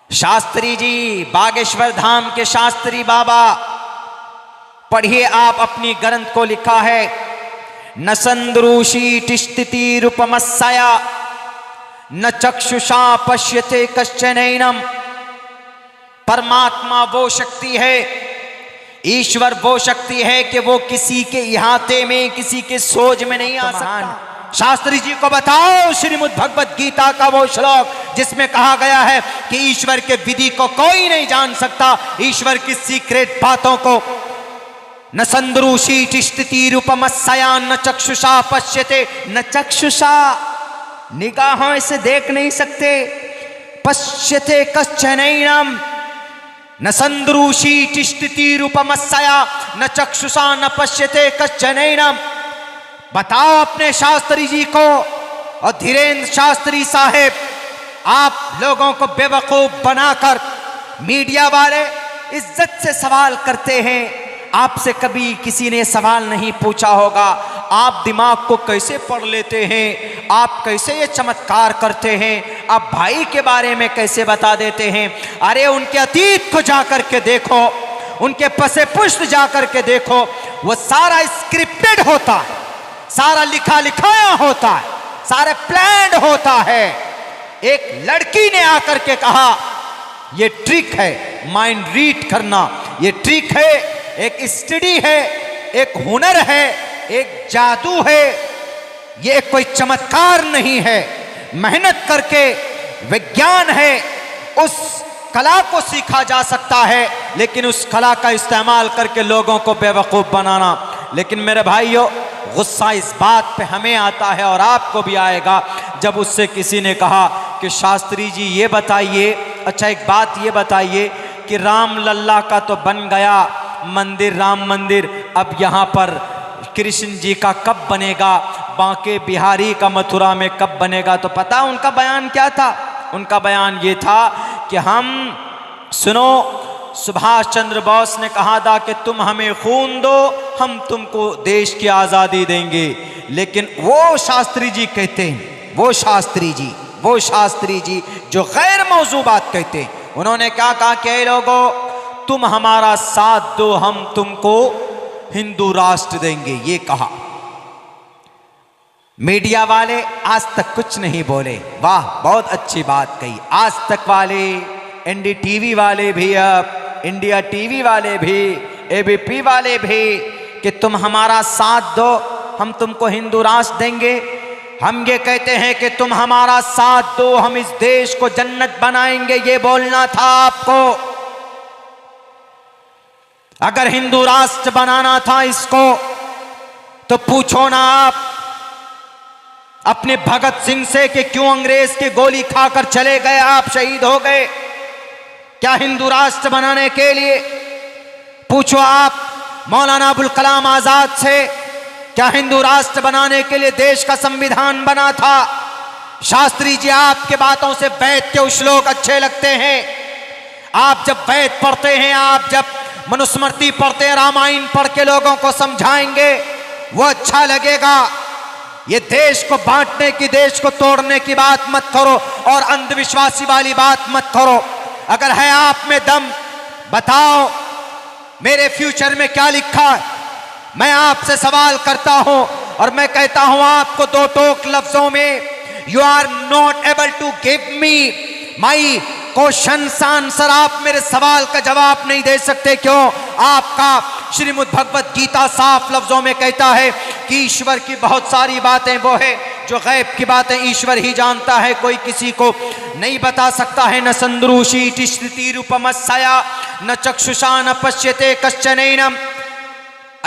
शास्त्री जी, बागेश्वर धाम के शास्त्री बाबा, पढ़िए आप अपनी ग्रंथ को लिखा है, न संद्रूषी तिष्ठति रूपमस्या न चक्षुषा पश्यते कश्चनैनम। परमात्मा वो शक्ति है, ईश्वर वो शक्ति है कि वो किसी के इहाते में, किसी के सोच में नहीं आ सकता। शास्त्री जी को बताओ श्रीमद् भगवत गीता का वो श्लोक जिसमें कहा गया है कि ईश्वर के विधि को कोई नहीं जान सकता, ईश्वर की सीक्रेट बातों को। न संद्रूषी तिष्ठति रूपमस्या न चक्षुषा पश्यते, न चक्षुषा निगाहों से देख नहीं सकते, पश्यते कश्चनैनम, न संद्रूषी तिष्ठति रूपमस्या न चक्षुषा न पश्यते कश्चनैनम। बताओ अपने शास्त्री जी को। और धीरेन्द्र शास्त्री साहेब, आप लोगों को बेवकूफ बनाकर मीडिया वाले इज्जत से सवाल करते हैं। आपसे कभी किसी ने सवाल नहीं पूछा होगा, आप दिमाग को कैसे पढ़ लेते हैं, आप कैसे ये चमत्कार करते हैं, आप भाई के बारे में कैसे बता देते हैं। अरे उनके अतीत को जाकर के देखो, उनके पसे पुष्ट जाकर के देखो, वो सारा स्क्रिप्टेड होता है, सारा लिखा लिखाया होता है, सारा प्लान्ड होता है। एक लड़की ने आकर के कहा ये ट्रिक है, माइंड रीड करना, ये ट्रिक है, एक स्टडी है, एक हुनर है, एक जादू है, ये कोई चमत्कार नहीं है। मेहनत करके विज्ञान है, उस कला को सीखा जा सकता है, लेकिन उस कला का इस्तेमाल करके लोगों को बेवकूफ बनाना। लेकिन मेरे भाइयों, गुस्सा इस बात पे हमें आता है और आपको भी आएगा जब उससे किसी ने कहा कि शास्त्री जी ये बताइए, अच्छा एक बात ये बताइए कि राम लल्ला का तो बन गया मंदिर, राम मंदिर, अब यहाँ पर कृष्ण जी का कब बनेगा, बांके बिहारी का मथुरा में कब बनेगा। तो पता उनका बयान क्या था? उनका बयान ये था कि हम सुनो, सुभाष चंद्र बोस ने कहा था कि तुम हमें खून दो, हम तुमको देश की आज़ादी देंगे। लेकिन वो शास्त्री जी कहते हैं, वो शास्त्री जी जो गैर मौजू बात कहते हैं, उन्होंने क्या कहा कि लोगों तुम हमारा साथ दो, हम तुमको हिंदू राष्ट्र देंगे, ये कहा। मीडिया वाले आज तक कुछ नहीं बोले। वाह, बहुत अच्छी बात कही। आज तक वाले, एनडीटीवी वाले भी, अब इंडिया टीवी वाले भी, एबीपी वाले भी, कि तुम हमारा साथ दो, हम तुमको हिंदू राष्ट्र देंगे। हम ये कहते हैं कि तुम हमारा साथ दो, हम इस देश को जन्नत बनाएंगे, ये बोलना था आपको। अगर हिंदू राष्ट्र बनाना था इसको, तो पूछो ना आप अपने भगत सिंह से कि क्यों अंग्रेज की गोली खाकर चले गए, आप शहीद हो गए क्या हिंदू राष्ट्र बनाने के लिए? पूछो आप मौलाना अबुल कलाम आजाद से, क्या हिंदू राष्ट्र बनाने के लिए देश का संविधान बना था? शास्त्री जी, आपके बातों से वैद के श्लोक अच्छे लगते हैं। आप जब वैद पढ़ते हैं, आप जब मनुस्मृति पढ़ते हैं, रामायण पढ़ के लोगों को समझाएंगे, वो अच्छा लगेगा। ये देश को बांटने की, देश को तोड़ने की बात मत करो और अंधविश्वासी वाली बात मत करो। अगर है आप में दम, बताओ मेरे फ्यूचर में क्या लिखा है। मैं आपसे सवाल करता हूं और मैं कहता हूं आपको दो टोक लफ्जों में, you are not able to give me my question answer. आप मेरे सवाल का जवाब नहीं दे सकते। क्यों? आपका श्रीमद् भगवत गीता साफ लफ्जों में कहता है कि ईश्वर की बहुत सारी बातें वो है जो गैब की बातें ईश्वर ही जानता है, कोई किसी को नहीं बता सकता है। न संद्रूषी तिष्ठति रूपमस्या न चक्षुषा न पश्यते कश्चनैनम।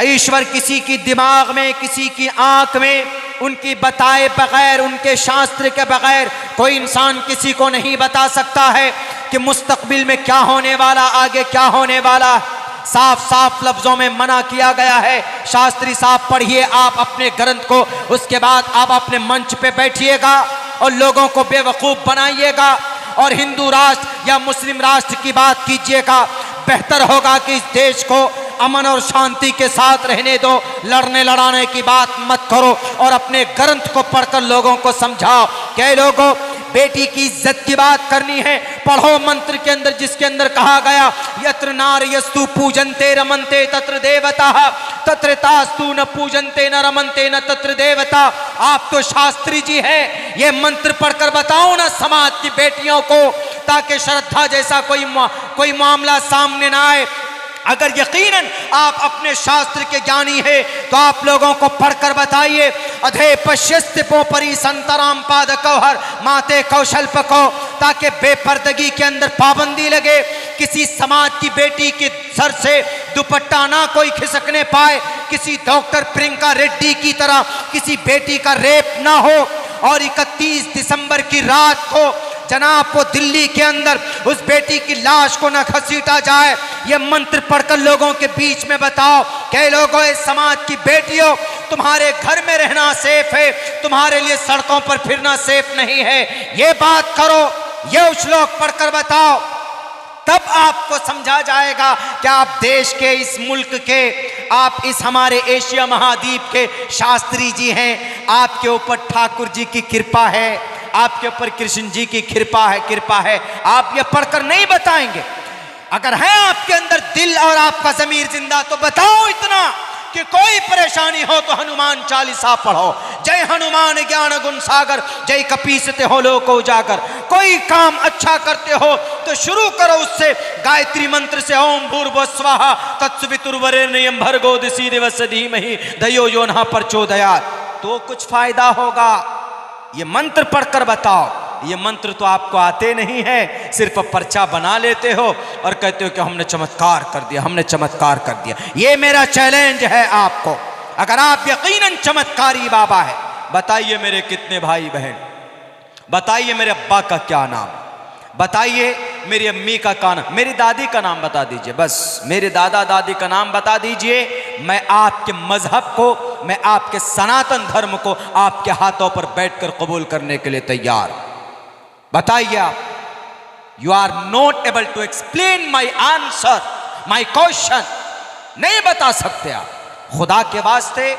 ईश्वर किसी की दिमाग में, किसी की आंख में, उनकी बताए बगैर, उनके शास्त्र के बगैर कोई इंसान किसी को नहीं बता सकता है कि मुस्तकबिल में क्या होने वाला, आगे क्या होने वाला। साफ साफ लफ्जों में मना किया गया है। शास्त्री साहब, पढ़िए आप अपने ग्रंथ को, उसके बाद आप अपने मंच पे बैठिएगा और लोगों को बेवकूफ बनाइएगा और हिंदू राष्ट्र या मुस्लिम राष्ट्र की बात कीजिएगा। बेहतर होगा कि इस देश को अमन और शांति के साथ रहने दो, लड़ने लड़ाने की बात मत करो और अपने ग्रंथ को पढ़कर लोगों को समझाओ। क्या लोगों, बेटी की इज्जत की बात करनी है, पढ़ो मंत्र के अंदर जिसके अंदर कहा गया यत्र नार्यस्तु पूजन्ते रमन्ते तत्र देवता तत्र तास्तु न पूजन्ते न रमन्ते न तत्र देवता। आप तो शास्त्री जी हैं, ये मंत्र पढ़कर बताओ ना समाज की बेटियों को, ताकि श्रद्धा जैसा कोई मामला सामने ना आए। अगर यकीनन आप अपने शास्त्र के ज्ञानी है तो आप लोगों को पढ़कर बताइए। अधे पश्यस्तिपो परी संतराम पाद कौहर माते कौशल्पको, ताकि बेपर्दगी के अंदर पाबंदी लगे, किसी समाज की बेटी के सर से दुपट्टा ना कोई खिसकने पाए, किसी डॉक्टर प्रियंका रेड्डी की तरह किसी बेटी का रेप ना हो, और 31 दिसंबर की रात को जनाब वो दिल्ली के अंदर उस बेटी की लाश को न घसीटा जाए। ये मंत्र पढ़कर लोगों के बीच में बताओ कि लोगों, इस समाज की बेटियों, तुम्हारे घर में रहना सेफ है, तुम्हारे लिए सड़कों पर फिरना सेफ नहीं है। ये बात करो, ये श्लोक पढ़कर बताओ, तब आपको समझा जाएगा कि आप देश के, इस मुल्क के, आप इस हमारे एशिया महाद्वीप के शास्त्री जी हैं। आपके ऊपर ठाकुर जी की कृपा है, आपके ऊपर कृष्ण जी की कृपा है। आप ये पढ़कर नहीं बताएंगे। अगर है आपके अंदर दिल और आपका ज़मीर जिंदा तो बताओ इतना कि कोई परेशानी हो तो हनुमान चालीसा पढ़ो। जय हनुमान ज्ञान गुण सागर, जय कपीसते हो लोक उजागर। कोई काम अच्छा करते हो तो शुरू करो उससे, गायत्री मंत्र से, ओम भूर्भुवः स्वः तत्सवितुर्वरेण्यं भर्गो दिवस्य धीमहि धियो यो नः प्रचोदयात्, तो कुछ फायदा होगा। ये मंत्र पढ़कर बताओ। ये मंत्र तो आपको आते नहीं है, सिर्फ पर्चा बना लेते हो और कहते हो कि हमने चमत्कार कर दिया, हमने चमत्कार कर दिया। ये मेरा चैलेंज है आपको। अगर आप यकीनन चमत्कारी बाबा है, बताइए मेरे कितने भाई बहन, बताइए मेरे अब्बा का क्या नाम, बताइए मेरी अम्मी का नाम, मेरी दादी का नाम बता दीजिए, बस मेरे दादा दादी का नाम बता दीजिए। मैं आपके मजहब को, मैं आपके सनातन धर्म को आपके हाथों पर बैठकर कबूल करने के लिए तैयार। बताइए आप। You are not able to explain my answer, my question, नहीं बता सकते आप। खुदा के वास्ते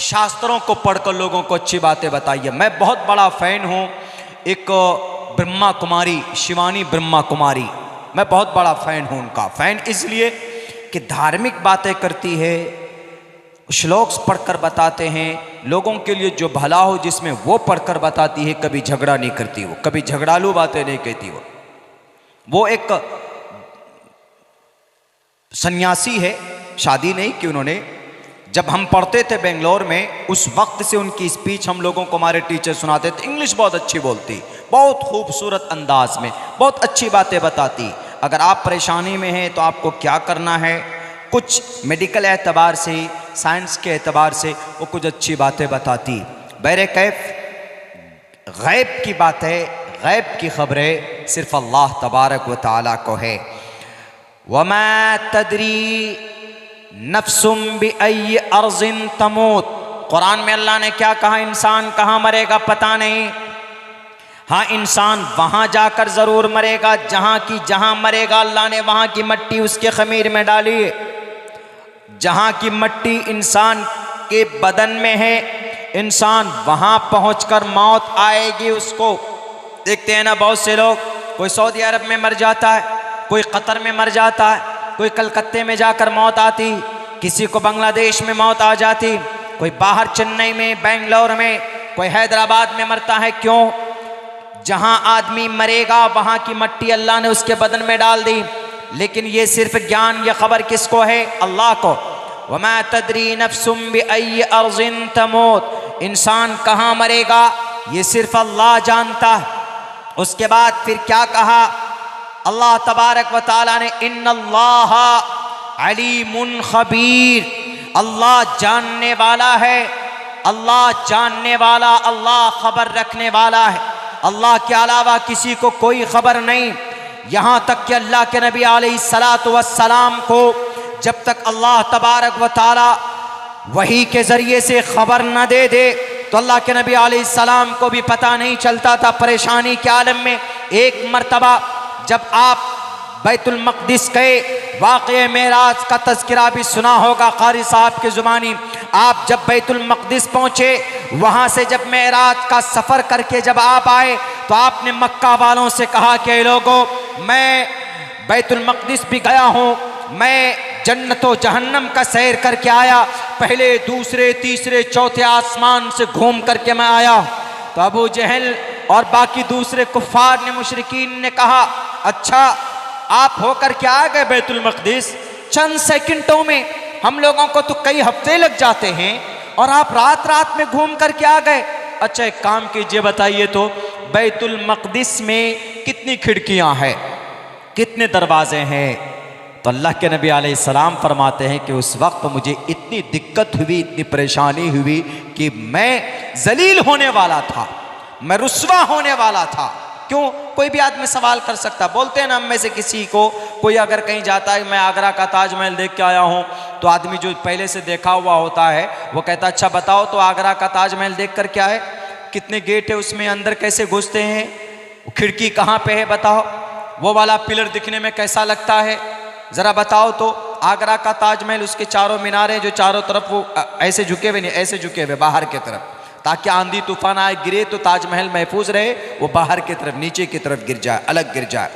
शास्त्रों को पढ़कर लोगों को अच्छी बातें बताइए। मैं बहुत बड़ा फैन हूं एक ब्रह्मा कुमारी, शिवानी ब्रह्मा कुमारी, मैं बहुत बड़ा फैन हूं उनका। फैन इसलिए कि धार्मिक बातें करती है, श्लोक्स पढ़कर बताते हैं, लोगों के लिए जो भला हो जिसमें वो पढ़कर बताती है। कभी झगड़ा नहीं करती वो, कभी झगड़ालू बातें नहीं कहती वो एक सन्यासी है, शादी नहीं की उन्होंने। जब हम पढ़ते थे बेंगलोर में, उस वक्त से उनकी स्पीच हम लोगों को हमारे टीचर सुनाते थे। इंग्लिश बहुत अच्छी बोलती, बहुत खूबसूरत अंदाज में बहुत अच्छी बातें बताती। अगर आप परेशानी में हैं तो आपको क्या करना है, कुछ मेडिकल एतबार से, साइंस के एतबार से वो कुछ अच्छी बातें बताती। बहरे कैफ गैब की बातें, गैब की खबरें सिर्फ अल्लाह तबारक व तआला को है। वमा तदरी नफ्सुम बिअय्यि अर्ज़िन तमूत, कुरान में अल्लाह ने क्या कहा, इंसान कहाँ मरेगा पता नहीं। हाँ, इंसान वहाँ जाकर ज़रूर मरेगा जहाँ मरेगा अल्लाह ने वहाँ की मट्टी उसके खमीर में डाली है। जहाँ की मट्टी इंसान के बदन में है, इंसान वहाँ पहुँचकर मौत आएगी उसको। देखते हैं ना बहुत से लोग, कोई सऊदी अरब में मर जाता है, कोई कतर में मर जाता है, कोई कलकत्ते में जाकर मौत आती, किसी को बांग्लादेश में मौत आ जाती, कोई बाहर चेन्नई में, बेंगलोर में, कोई हैदराबाद में मरता है। क्यों? जहाँ आदमी मरेगा वहाँ की मट्टी अल्लाह ने उसके बदन में डाल दी। लेकिन ये सिर्फ ज्ञान, ये खबर किसको है? अल्लाह को। वमा तदरी नफ्सुम बिअय्यि अर्ज़िन तमूत, इंसान कहाँ मरेगा ये सिर्फ अल्लाह जानता है। उसके बाद फिर क्या कहा अल्लाह तबारक व तआला ने, इन्नल्लाह अलीमुन खबीर, अल्लाह जानने वाला है, अल्लाह जानने वाला, अल्लाह खबर रखने वाला है। अल्लाह के अलावा किसी को कोई खबर नहीं। यहाँ तक कि अल्लाह के नबी अलैहिस्सलातु वस्सलाम को जब तक अल्लाह तबारक व तआला वही के ज़रिए से खबर न दे दे तो अल्लाह के नबी अलैहिस्सलाम को भी पता नहीं चलता था। परेशानी के आलम में एक मर्तबा जब आप बैतुल मक़दिस गए, वाक़े मेराज का तज़किरा भी सुना होगा क़ारी साहब की ज़ुबानी। आप जब बैतुल मक़दिस पहुँचे, वहाँ से जब मेराज का सफ़र करके जब आप आए तो आपने मक्का वालों से कहा कि लोगों, मैं बैतुल मक़दिस भी गया हूँ, मैं जन्नत व जहन्नम का सैर करके आया, पहले दूसरे तीसरे चौथे आसमान से घूम करके मैं आया। तो अबू जहल और बाकी दूसरे कुफ़ार ने, मुशरिकीन ने कहा, अच्छा आप होकर के आ गए बैतुल मक़दिस, चंद सेकंडों में, हम लोगों को तो कई हफ्ते लग जाते हैं और आप रात रात में घूम करके आ गए। अच्छा एक काम कीजिए, बताइए तो बैतुल मक़दिस में कितनी खिड़कियां हैं, कितने दरवाजे हैं? तो अल्लाह के नबी अलैहिस्सलाम फरमाते हैं कि उस वक्त मुझे इतनी दिक्कत हुई, इतनी परेशानी हुई कि मैं जलील होने वाला था, मैं रुस्वा होने वाला था। क्यों? कोई भी आदमी सवाल कर सकता। बोलते हैं ना, हम में से किसी को कोई अगर कहीं जाता है, मैं आगरा का ताजमहल देख के आया हूँ, तो आदमी जो पहले से देखा हुआ होता है वो कहता, अच्छा बताओ तो आगरा का ताजमहल देख कर क्या है, कितने गेट है उसमें, अंदर कैसे घुसते हैं, खिड़की कहाँ पे है बताओ, वो वाला पिलर दिखने में कैसा लगता है, ज़रा बताओ तो। आगरा का ताजमहल, उसके चारों मीनारे जो चारों तरफ वो ऐसे झुके हुए, नहीं ऐसे झुके हुए बाहर की तरफ, ताकि आंधी तूफान आए गिरे तो ताजमहल महफूज रहे, वो बाहर की तरफ नीचे की तरफ गिर जाए, अलग गिर जाए।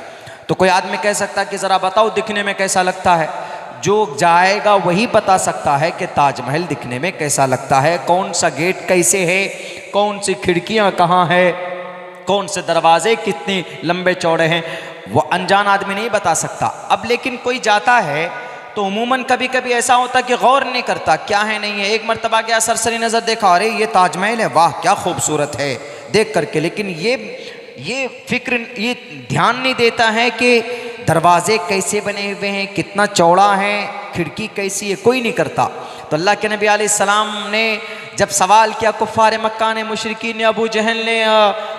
तो कोई आदमी कह सकता है कि ज़रा बताओ दिखने में कैसा लगता है। जो जाएगा वही बता सकता है कि ताजमहल दिखने में कैसा लगता है, कौन सा गेट कैसे है, कौन सी खिड़कियाँ कहाँ है, कौन से दरवाजे कितने लंबे चौड़े हैं, वो अनजान आदमी नहीं बता सकता। अब लेकिन कोई जाता है तो उमूमन कभी कभी ऐसा होता कि गौर नहीं करता क्या है नहीं है। एक मर्तबा गया, सरसरी नज़र देखा, अरे ये ताजमहल है, वाह क्या खूबसूरत है देख करके, लेकिन ये फिक्र, ये ध्यान नहीं देता है कि दरवाजे कैसे बने हुए हैं, कितना चौड़ा है, खिड़की कैसी है, कोई नहीं करता। तो अल्लाह के नबी अलैहिस्सलाम ने जब सवाल किया, कुफ़ार मक्का ने, मुशरिकीन ने, अबू जहल ने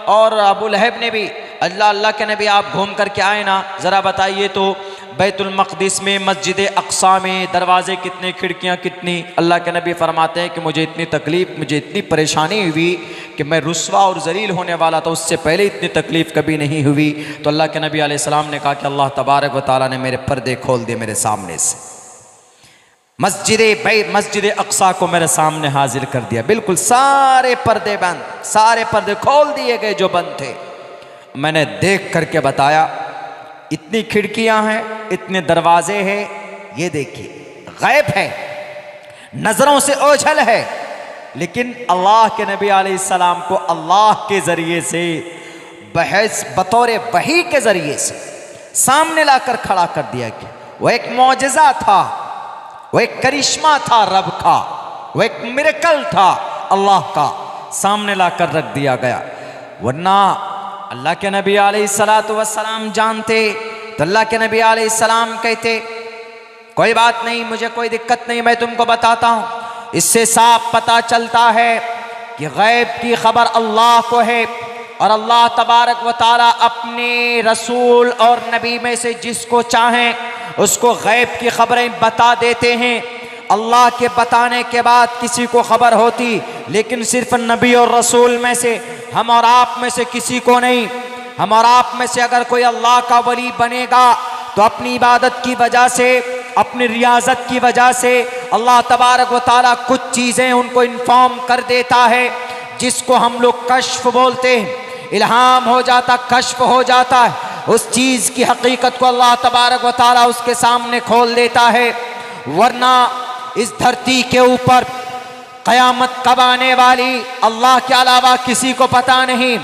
और अबू लहब ने भी, अल्लाह के नबी आप घूम करके आए ना, ज़रा बताइए तो बैतुल मक़दिस में, मस्जिद अक़सा में दरवाजे कितने, खिड़कियाँ कितनी? अल्लाह के नबी फरमाते हैं कि मुझे इतनी तकलीफ़, मुझे इतनी परेशानी हुई कि मैं रुस्वा और ज़लील होने वाला था, उससे पहले इतनी तकलीफ़ कभी नहीं हुई। तो अल्लाह के नबी अलैहिस्सलाम ने कहा कि अल्लाह तबारक व तआला ने मेरे पर्दे खोल दिए मेरे सामने से, मस्जिद अक़सा को मेरे सामने हाजिर कर दिया, बिल्कुल सारे पर्दे बंद, सारे पर्दे खोल दिए गए जो बंद थे। मैंने देख करके बताया, इतनी खिड़कियां हैं, इतने दरवाजे हैं, ये देखिए गैब है, नजरों से ओझल है, लेकिन अल्लाह के नबी अलैहिस्सलाम को अल्लाह के जरिए से बहस बतौर वही के जरिए से सामने लाकर खड़ा कर दिया गया। वो एक मौजज़ा था, वो एक करिश्मा था रब का, वो एक मिरेकल था अल्लाह का, सामने लाकर रख दिया गया। वरना अल्लाह के नबी अलैहिस्सलातु वस्सलाम जानते तो अल्लाह के नबी अलैहिस्सलाम कहते, कोई बात नहीं, मुझे कोई दिक्कत नहीं, मैं तुमको बताता हूँ। इससे साफ पता चलता है कि गैब की खबर अल्लाह को है और अल्लाह तबारक व तआला अपने रसूल और नबी में से जिसको चाहें उसको गैब की खबरें बता देते हैं। अल्लाह के बताने के बाद किसी को खबर होती, लेकिन सिर्फ नबी और रसूल में से, हम और आप में से किसी को नहीं। हम और आप में से अगर कोई अल्लाह का वली बनेगा तो अपनी इबादत की वजह से, अपनी रियाजत की वजह से अल्लाह तबारक व तआला कुछ चीज़ें उनको इन्फॉर्म कर देता है, जिसको हम लोग कश्फ बोलते हैं। इल्हाम हो जाता, कश्फ हो जाता है, उस चीज़ की हकीकत को अल्लाह तबारक व तआला उसके सामने खोल देता है। वरना इस धरती के ऊपर क़यामत कब आने वाली अल्लाह के अलावा किसी को पता नहीं,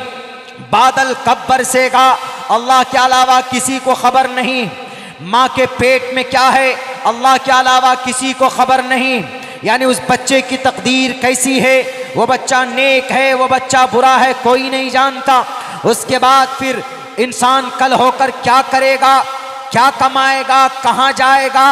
बादल कब बरसेगा अल्लाह के अलावा किसी को खबर नहीं, माँ के पेट में क्या है अल्लाह के अलावा किसी को खबर नहीं। यानी उस बच्चे की तकदीर कैसी है, वो बच्चा नेक है, वो बच्चा बुरा है, कोई नहीं जानता। उसके बाद फिर इंसान कल होकर क्या करेगा, क्या कमाएगा, कहाँ जाएगा,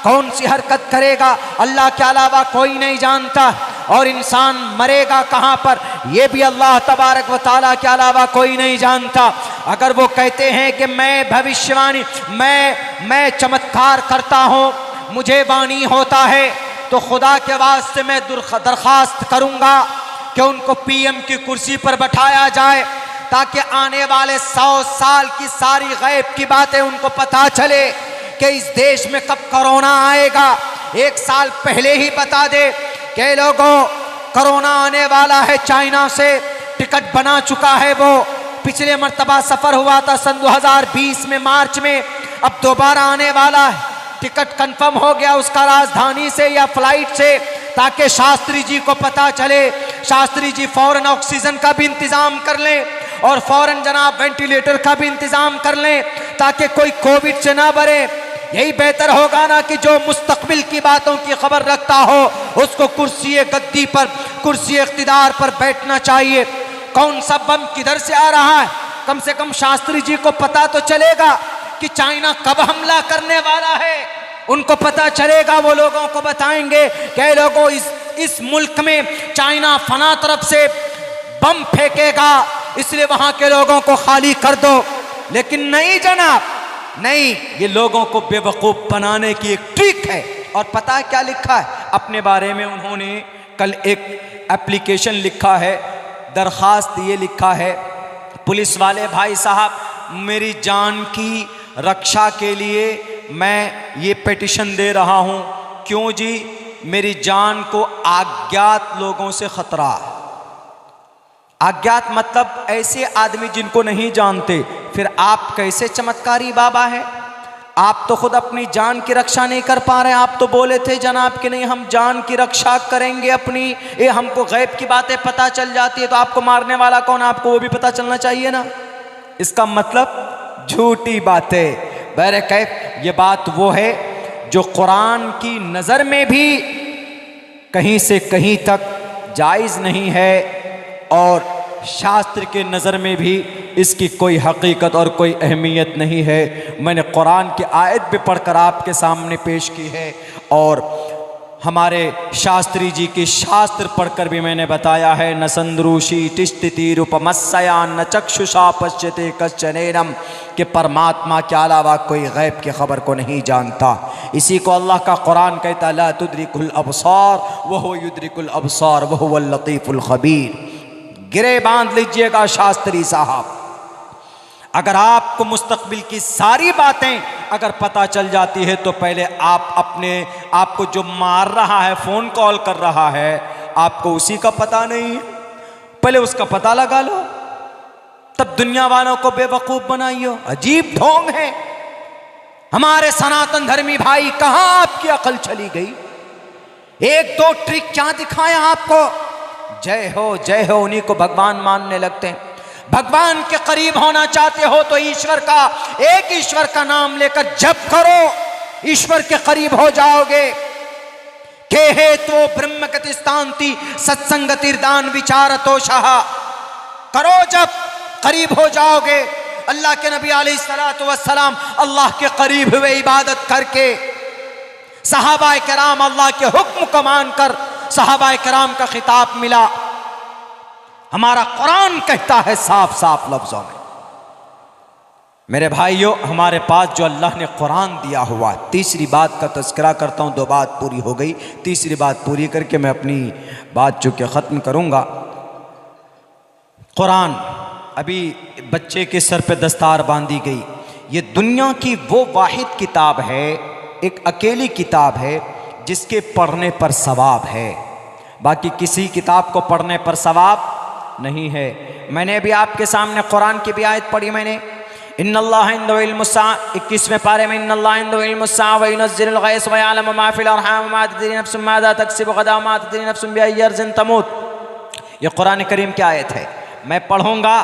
कौन सी हरकत करेगा, अल्लाह के अलावा कोई नहीं जानता। और इंसान मरेगा कहाँ पर, यह भी अल्लाह तबारक व तआला के अलावा कोई नहीं जानता। अगर वो कहते हैं कि मैं भविष्यवाणी, मैं चमत्कार करता हूँ, मुझे वाणी होता है, तो खुदा के वास्ते मैं दरख्वास्त करूँगा कि उनको पीएम की कुर्सी पर बैठाया जाए, ताकि आने वाले 100 साल की सारी गैब की बातें उनको पता चले कि इस देश में कब कोरोना आएगा। 1 साल पहले ही बता दे कि लोगों कोरोना आने वाला है, चाइना से टिकट बना चुका है, वो पिछले मर्तबा सफर हुआ था सन 2020 में मार्च में, अब दोबारा आने वाला है। टिकट कंफर्म हो गया उसका राजधानी से या फ्लाइट से, ताकि शास्त्री जी को पता चले। शास्त्री जी फौरन ऑक्सीजन का भी इंतजाम कर लें और फौरन जनाब वेंटिलेटर का भी इंतजाम कर लें, ताकि कोई कोविड से ना मरे। यही बेहतर होगा ना कि जो मुस्तकबिल की बातों की खबर रखता हो उसको कुर्सी गद्दी पर, कुर्सी इख्तिदार पर बैठना चाहिए। कौन सा बम किधर से आ रहा है, कम से कम शास्त्री जी को पता तो चलेगा कि चाइना कब हमला करने वाला है। उनको पता चलेगा, वो लोगों को बताएंगे कि लोगों इस मुल्क में चाइना फना तरफ से बम फेंकेगा, इसलिए वहां के लोगों को खाली कर दो। लेकिन नहीं जनाब, नहीं, ये लोगों को बेवकूफ बनाने की एक ट्रिक है। और पता है क्या लिखा है अपने बारे में? उन्होंने कल एक एप्लीकेशन लिखा है, दरखास्त ये लिखा है, पुलिस वाले भाई साहब, मेरी जान की रक्षा के लिए मैं ये पिटीशन दे रहा हूँ। क्यों जी? मेरी जान को अज्ञात लोगों से खतरा। अज्ञात मतलब ऐसे आदमी जिनको नहीं जानते। फिर आप कैसे चमत्कारी बाबा है? आप तो खुद अपनी जान की रक्षा नहीं कर पा रहे। आप तो बोले थे जनाब कि नहीं, हम जान की रक्षा करेंगे अपनी। ये हमको गैब की बातें पता चल जाती है तो आपको मारने वाला कौन, आपको वो भी पता चलना चाहिए ना। इसका मतलब झूठी बातें। बहरकैफ ये बात वो है जो कुरान की नज़र में भी कहीं से कहीं तक जायज़ नहीं है और शास्त्र के नज़र में भी इसकी कोई हकीकत और कोई अहमियत नहीं है। मैंने कुरान की आयत भी पढ़कर आपके सामने पेश की है और हमारे शास्त्री जी के शास्त्र पढ़कर भी मैंने बताया है। न संद्रूषी तिष्ठति रूपमस्या न चक्षुषा पश्यते कश्चनेनम, कि परमात्मा के अलावा कोई गैब की खबर को नहीं जानता। इसी को अल्लाह का कुरान कहता, ला तुद्रिकुल अबसार वहु युद्रिकुल अबसार वहुवल लतीफुल खबीर। गिरे बांध लीजिएगा शास्त्री साहब, अगर आपको मुस्तकबिल की सारी बातें अगर पता चल जाती है तो पहले आप अपने आपको जो मार रहा है, फोन कॉल कर रहा है, आपको उसी का पता नहीं है, पहले उसका पता लगा लो, तब दुनिया वालों को बेवकूफ बनाइयो। अजीब ढोंग है। हमारे सनातन धर्मी भाई, कहां आपकी अकल चली गई? एक दो ट्रिक क्या दिखाया आपको? जय हो उन्हीं को भगवान मानने लगते हैं। भगवान के करीब होना चाहते हो तो ईश्वर का, एक ईश्वर का नाम लेकर जप करो, ईश्वर के करीब हो जाओगे। के हे तो ब्रह्म गतिस्तांति सत्संगतिर्दान विचारतोषः, करो जप, करीब हो जाओगे। अल्लाह के नबी अलैहिस्सलातु वस्सलाम अल्लाह के करीब हुए इबादत करके। सहाबाए किराम अल्लाह के हुक्म को मानकर सहाबाए किराम का खिताब मिला। हमारा कुरान कहता है साफ साफ लफ्जों में, मेरे भाइयों, हमारे पास जो अल्लाह ने कुरान दिया हुआ, तीसरी बात का तज़किरा करता हूँ, दो बात पूरी हो गई, तीसरी बात पूरी करके मैं अपनी बात चूँकि ख़त्म करूँगा। कुरान, अभी बच्चे के सर पे दस्तार बांधी गई। ये दुनिया की वो वाहिद किताब है, एक अकेली किताब है जिसके पढ़ने पर सवाब है। बाकी किसी किताब को पढ़ने पर सवाब नहीं है। मैंने अभी आपके सामने कुरान की भी आयत पढ़ी मैंने, इन्नल्लाह इंदहु इल्मुस्सा, 21वें पारे में, इन्नल्लाह इंदहु इल्मुस्सा व युनज़्ज़िलुल गैस व यअलमु मा फिल अरहाम व मा तदरी नफ्सुम माज़ा तक्सिबु गदा व मा तदरी नफ्सुम बिअय्यि अर्ज़िन तमूत। ये कुरान करीम की आयत है। मैं पढ़ूंगा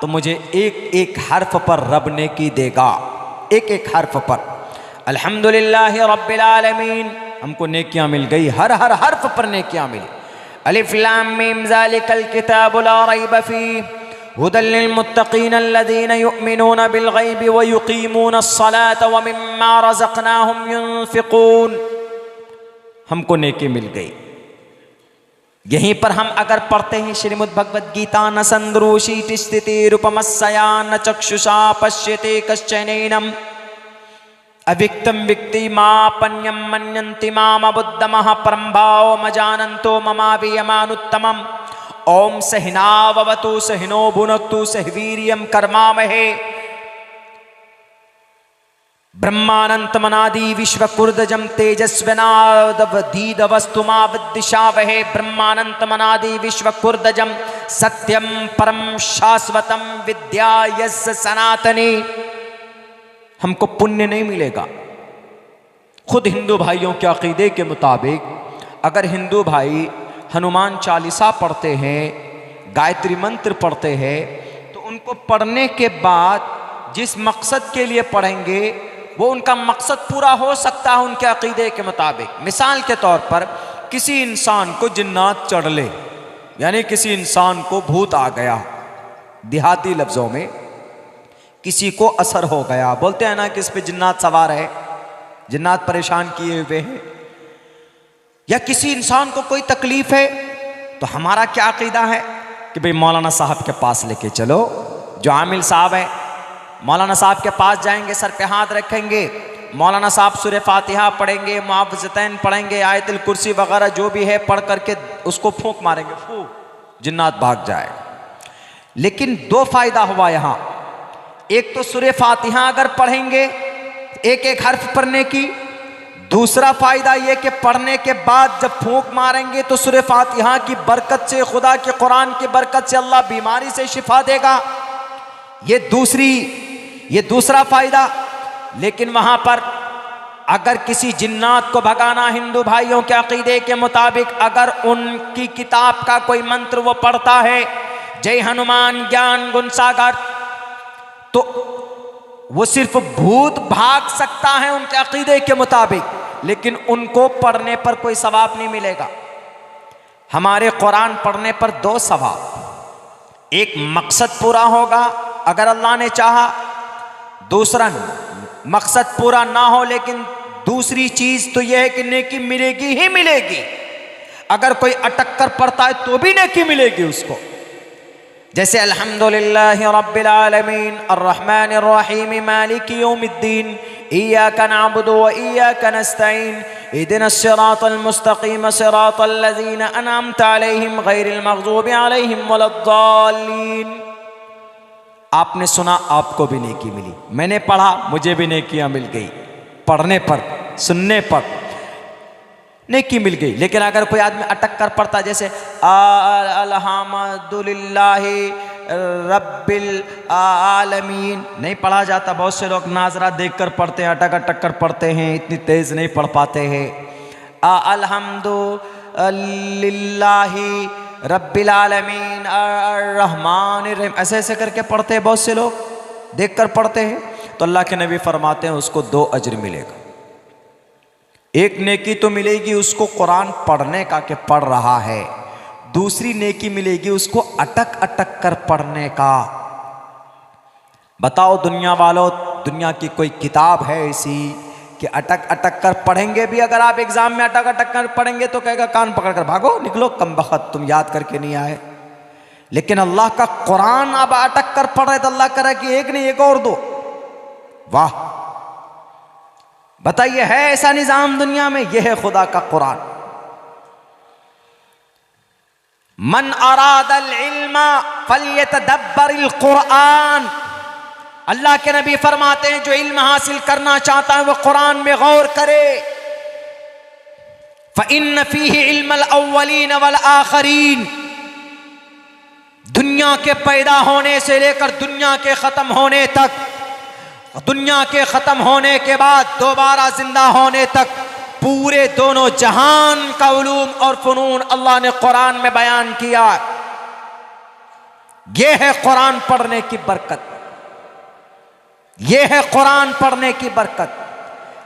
तो मुझे एक एक हर्फ पर रब नेकी देगा, एक एक हर्फ पर। अल्हम्दुलिल्लाहि रब्बिल आलमीन, हमको नेकियां मिल गई, हर हर हर्फ पर नेकियां मिली। अलिफ लाम मीम ज़ालिकल किताबु ला रैब फीह हुदल लिल मुत्तक़ीन अल्लज़ीना युमिनूना बिल गैबि व युक़ीमूना अस्सलाता व मिम्मा रज़क़नाहुम युनफ़िक़ून। हमको नेकी मिल गई। यहीं पर हम अगर पढ़ते हैं श्रीमद् भगवद गीता, न संद्रूषी तिष्ठति रूपमस्या न चक्षुषा पश्यते कश्चनैनम अविक्तम विक्ति मापन्यम मन्यन्ति माम बुद्धमः परम्भाओ मजानन्तो ममावियमानुत्तमम्। ओम सहनाववतु सहनो भुनक्तु सहवीर्यं कर्मामहे। ब्रह्मानंतमनादि विश्वकुर्दजम तेजस्विनादवधीदवस्तुमा विद्दिशावहे। ब्रह्मानंतमनादि विश्वकुर्दजम सत्यम परम शाश्वतम विद्या यस्य सनातनी। हमको पुण्य नहीं मिलेगा। खुद हिंदू भाइयों के अकीदे के मुताबिक अगर हिंदू भाई हनुमान चालीसा पढ़ते हैं, गायत्री मंत्र पढ़ते हैं, तो उनको पढ़ने के बाद जिस मकसद के लिए पढ़ेंगे वो उनका मकसद पूरा हो सकता है उनके अकीदे के मुताबिक। मिसाल के तौर पर किसी इंसान को जिन्नात चढ़ ले, यानी किसी इंसान को भूत आ गया, देहाती लफ्जों में किसी को असर हो गया, बोलते हैं ना कि इस पे जिन्नात सवार है, जिन्नात परेशान किए हुए हैं, या किसी इंसान को कोई तकलीफ है, तो हमारा क्या अकीदा है कि भाई मौलाना साहब के पास लेके चलो। जो आमिल साहब है मौलाना साहब के पास जाएंगे, सर पे हाथ रखेंगे, मौलाना साहब सूरह फातिहा पढ़ेंगे, मुआवज़तैन पढ़ेंगे, आयतुल कुर्सी वगैरह जो भी है पढ़ करके उसको फूंक मारेंगे, फू जिन्नात भाग जाएगा। लेकिन दो फायदा हुआ यहाँ। एक तो सूरह फातिहा अगर पढ़ेंगे एक एक हर्फ पढ़ने की, दूसरा फायदा यह कि पढ़ने के बाद जब फूंक मारेंगे तो सूरह फातिहा की बरकत से, खुदा के कुरान की बरकत से अल्लाह बीमारी से शिफा देगा। ये दूसरा फायदा। लेकिन वहां पर अगर किसी जिन्नात को भगाना, हिंदू भाइयों के अकीदे के मुताबिक अगर उनकी किताब का कोई मंत्र वो पढ़ता है, जय हनुमान ज्ञान गुण सागर, तो वो सिर्फ भूत भाग सकता है उनके अकीदे के मुताबिक, लेकिन उनको पढ़ने पर कोई सवाब नहीं मिलेगा। हमारे कुरान पढ़ने पर दो सवाब, एक मकसद पूरा होगा अगर अल्लाह ने चाहा, दूसरा मकसद पूरा ना हो लेकिन दूसरी चीज तो यह है कि नेकी मिलेगी ही मिलेगी। अगर कोई अटक कर पढ़ता है तो भी नेकी मिलेगी उसको। जैसे अल्हम्दुलिल्लाहि रब्बिल आलमीन अर्रहमानिर रहीम मालिकी यौमिद्दीन इय्याका नअबुदु व इय्याका नस्तईन इहदिनस सिरातल मुस्तकीम सिरातल लज़ीना अनअमता अलैहिम गैरिल मग़ज़ूबि अलैहिम वलद्दाल्लीन। आपने सुना, आपको भी नेकी मिली, मैंने पढ़ा, मुझे भी नेकियां मिल गई, पढ़ने पर सुनने पर नेकी मिल गई। लेकिन अगर कोई आदमी अटक कर पढ़ता, जैसे अल्हम्दुलिल्लाहि रब्बिल आलमीन, नहीं पढ़ा जाता। बहुत से लोग नाजरा देख कर पढ़ते हैं, अटक अटक कर पढ़ते हैं, इतनी तेज नहीं पढ़ पाते हैं। अल्हम्दुलिल्लाहि रब्बिल आलमीन अर्रहमानिर रहीम, ऐसे ऐसे करके पढ़ते हैं बहुत से लोग, देख कर पढ़ते हैं। तो अल्लाह के नबी फरमाते हैं उसको दो अजर मिलेगा। एक नेकी तो मिलेगी उसको कुरान पढ़ने का कि पढ़ रहा है, दूसरी नेकी मिलेगी उसको अटक अटक कर पढ़ने का। बताओ दुनिया वालों, दुनिया की कोई किताब है ऐसी कि अटक अटक कर पढ़ेंगे भी? अगर आप एग्जाम में अटक अटक कर पढ़ेंगे तो कहेगा कान पकड़ कर भागो, निकलो कमबख्त, तुम याद करके नहीं आए। लेकिन अल्लाह का कुरान आप अटक कर पढ़ रहे तो अल्लाह करे कि एक नहीं एक और दो। वाह, बताइए है ऐसा निजाम दुनिया में? यह है खुदा का कुरान। मन अरादल इल्मा फल्यतदब्बरिल कुरान, अल्लाह के नबी फरमाते हैं जो इल्म हासिल करना चाहता है वो कुरान में गौर करे। फ़इन्न फ़ीही इल्मल अव्वलीन वल आखरीन, दुनिया के पैदा होने से लेकर दुनिया के खत्म होने तक, दुनिया के खत्म होने के बाद दोबारा जिंदा होने तक, पूरे दोनों जहान का उलूम और फनून अल्लाह ने कुरान में बयान किया। यह है कुरान पढ़ने की बरकत, यह है कुरान पढ़ने की बरकत।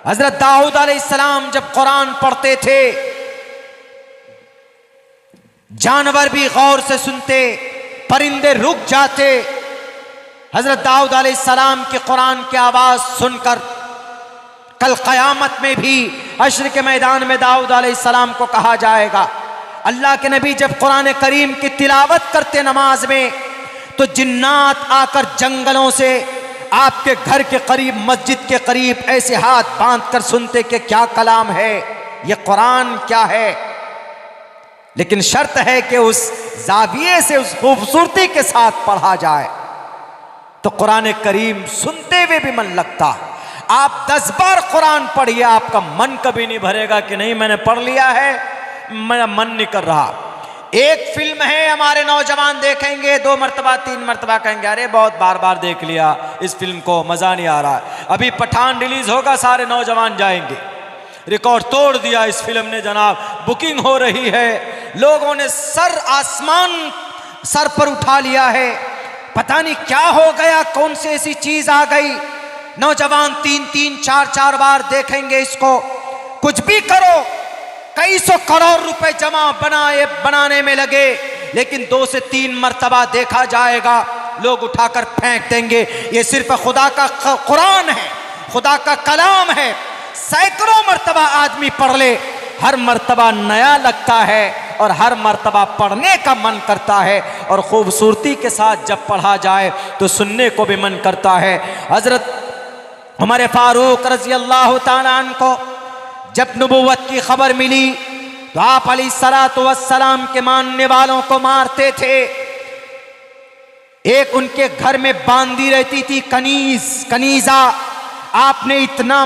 हजरत दाऊद अलैहिस्सलाम जब कुरान पढ़ते थे, जानवर भी गौर से सुनते, परिंदे रुक जाते। हजरत दाऊद अलैहिस्सलाम के कुरान की आवाज सुनकर कल क़यामत में भी हश्र के मैदान में दाऊद अलैहिस्सलाम को कहा जाएगा। अल्लाह के नबी जब कुरान करीम की तिलावत करते नमाज में, तो जिन्नात आकर जंगलों से आपके घर के करीब, मस्जिद के करीब ऐसे हाथ बांध कर सुनते कि क्या कलाम है, ये कुरान क्या है। लेकिन शर्त है कि उस जाविये से, उस खूबसूरती के साथ पढ़ा जाए, तो कुरान करीम सुनते हुए भी मन लगता है। आप 10 बार कुरान पढ़िए, आपका मन कभी नहीं भरेगा कि नहीं मैंने पढ़ लिया है, मेरा मन नहीं कर रहा। एक फिल्म है, हमारे नौजवान देखेंगे 2 मरतबा 3 मरतबा, कहेंगे अरे बहुत बार बार देख लिया इस फिल्म को, मजा नहीं आ रहा है। अभी पठान रिलीज होगा, सारे नौजवान जाएंगे। रिकॉर्ड तोड़ दिया इस फिल्म ने जनाब, बुकिंग हो रही है, लोगों ने सर आसमान सर पर उठा लिया है। पता नहीं क्या हो गया, कौन सी ऐसी चीज आ गई, नौजवान 3-3 4-4 बार देखेंगे इसको। कुछ भी करो, कई सौ करोड़ रुपए जमा बनाने में लगे, लेकिन 2 से 3 मरतबा देखा जाएगा, लोग उठाकर फेंक देंगे। ये सिर्फ खुदा का कुरान है, खुदा का कलाम है। सैकड़ों मरतबा आदमी पढ़ ले, हर मरतबा नया लगता है और हर मरतबा पढ़ने का मन करता है, और खूबसूरती के साथ जब पढ़ा जाए तो सुनने को भी मन करता है। हजरत उमर फारूक रज़ी अल्लाह ताला अन्हु को जब नबुव्वत की खबर मिली तो आप अलैहिस्सलातु वस्सलाम के मानने वालों को मारते थे। एक उनके घर में बांधी रहती थी कनीजा, आपने इतना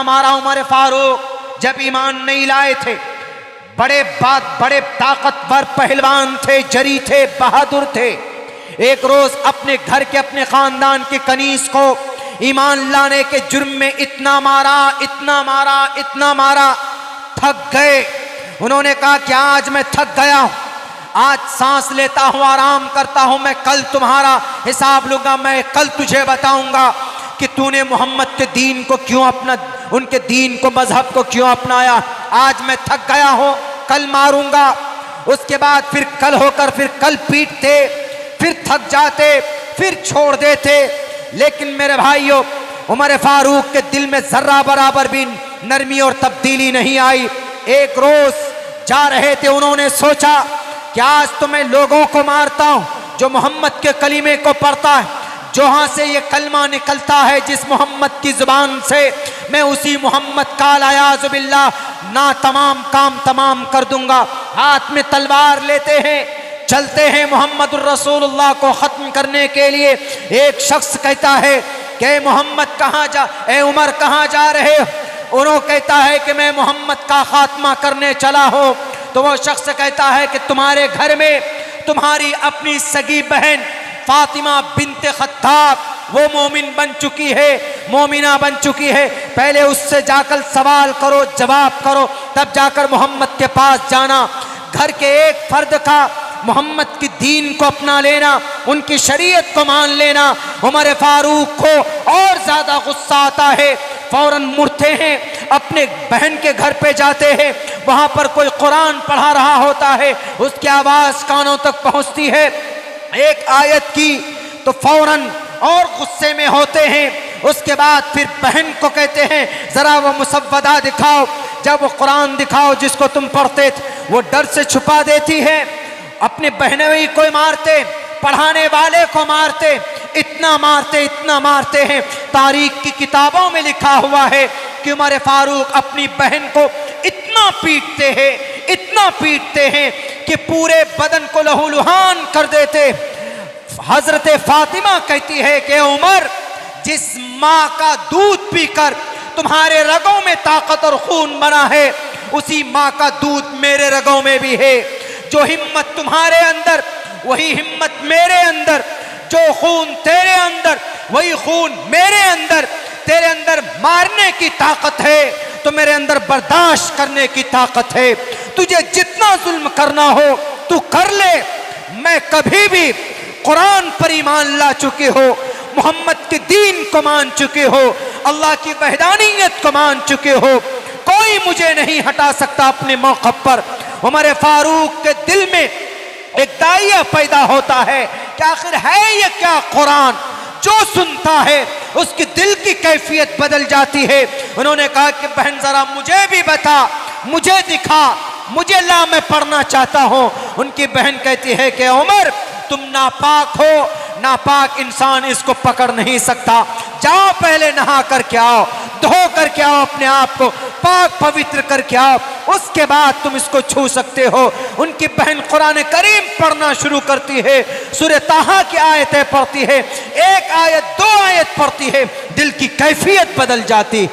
मारा उमर फारूक जब ईमान नहीं लाए थे। बड़े ताकतवर पहलवान थे, जरी थे, बहादुर थे। एक रोज अपने घर के, अपने खानदान के कनीज को ईमान लाने के जुर्म में इतना मारा, थक गए। उन्होंने कहा कि आज मैं थक गया हूं, आज सांस लेता हूं, आराम करता हूं, मैं कल तुम्हारा हिसाब लूंगा, मैं कल तुझे बताऊंगा कि तूने मोहम्मद के दीन को क्यों उनके दीन को, मजहब को क्यों अपनाया। आज मैं थक गया हूं, कल मारूंगा। उसके बाद फिर कल होकर फिर कल पीटते, फिर थक जाते, फिर छोड़ देते। लेकिन मेरे भाइयों, उमर फारूक के दिल में जर्रा बराबर भी नरमी और तब्दीली नहीं आई। एक रोज जा रहे थे, उन्होंने सोचा कि आज तो मैं लोगों को मारता हूं जो मोहम्मद के कलीमे को पढ़ता है, जहां से ये कलमा निकलता है जिस मोहम्मद की जुबान से, मैं उसी मोहम्मद का अलियाज़ु बिल्लाह ना तमाम काम तमाम कर दूंगा। हाथ में तलवार लेते हैं, चलते हैं मोहम्मदुर रसूलुल्लाह को खत्म करने के लिए। एक शख्स कहता है कि मोहम्मद कहाँ जा, ए उमर कहाँ जा रहे हो? उन्होंने कहता है कि मैं मोहम्मद का खात्मा करने चला हो। तो वो शख्स कहता है कि तुम्हारे घर में तुम्हारी अपनी सगी बहन फातिमा बिन्ते खत्ताब, वो मोमिन बन चुकी है, मोमिना बन चुकी है, पहले उससे जाकर सवाल करो, जवाब करो, तब जाकर मोहम्मद के पास जाना। घर के एक फर्द का मोहम्मद की दीन को अपना लेना, उनकी शरीयत को मान लेना। उमर फारूक को और ज्यादा गुस्सा आता है, फौरन मुड़ते हैं, अपने बहन के घर पे जाते हैं। वहां पर कोई कुरान पढ़ा रहा होता है, उसकी आवाज कानों तक पहुंचती है एक आयत की, तो फौरन और गुस्से में होते हैं। उसके बाद फिर बहन को कहते हैं जरा वो मुसव्वदा दिखाओ, जब वो कुरान दिखाओ जिसको तुम पढ़ते थे। वो डर से छुपा देती है, अपने बहनोई को मारते, पढ़ाने वाले को मारते, इतना मारते हैं। तारीख की किताबों में लिखा हुआ है कि उमर फारूक अपनी बहन को इतना पीटते हैं कि पूरे बदन को लहूलुहान कर देते। हजरत फातिमा कहती है कि उमर, जिस माँ का दूध पीकर तुम्हारे रगों में ताकत और खून बना है, उसी माँ का दूध मेरे रगों में भी है। जो हिम्मत तुम्हारे अंदर, वही हिम्मत मेरे अंदर। जो खून तेरे अंदर, वही खून मेरे अंदर। तेरे अंदर मारने की ताकत है तो मेरे अंदर बर्दाश्त करने की ताकत है। तुझे जितना जुल्म करना हो तू कर ले। मैं कभी भी कुरान पर ईमान ला चुके हो, मोहम्मद के दीन को मान चुके हो, अल्लाह की वहदानियत को मान चुके हो, कोई मुझे नहीं हटा सकता अपने मौक़िफ़ पर। उमर फारूक के दिल में एक दाइया पैदा होता है कि आखिर है ये क्या कुरान। जो सुनता है उसकी दिल की कैफियत बदल जाती है। उन्होंने कहा कि बहन जरा मुझे भी बता, मुझे दिखा, मुझे ला, मैं पढ़ना चाहता हूँ। उनकी बहन कहती है कि उमर, तुम नापाक हो, नापाक इंसान इसको पकड़ नहीं सकता। जाओ पहले नहा करके आओ, धो करके आओ, अपने आप को पाक पवित्र करके आओ, उसके बाद तुम इसको छू सकते हो। उनकी बहन कुरान करीम पढ़ना शुरू करती है, सूरह ताहा की आयतें पढ़ती है, एक आयत 2 आयत पढ़ती है, दिल की कैफियत बदल जाती।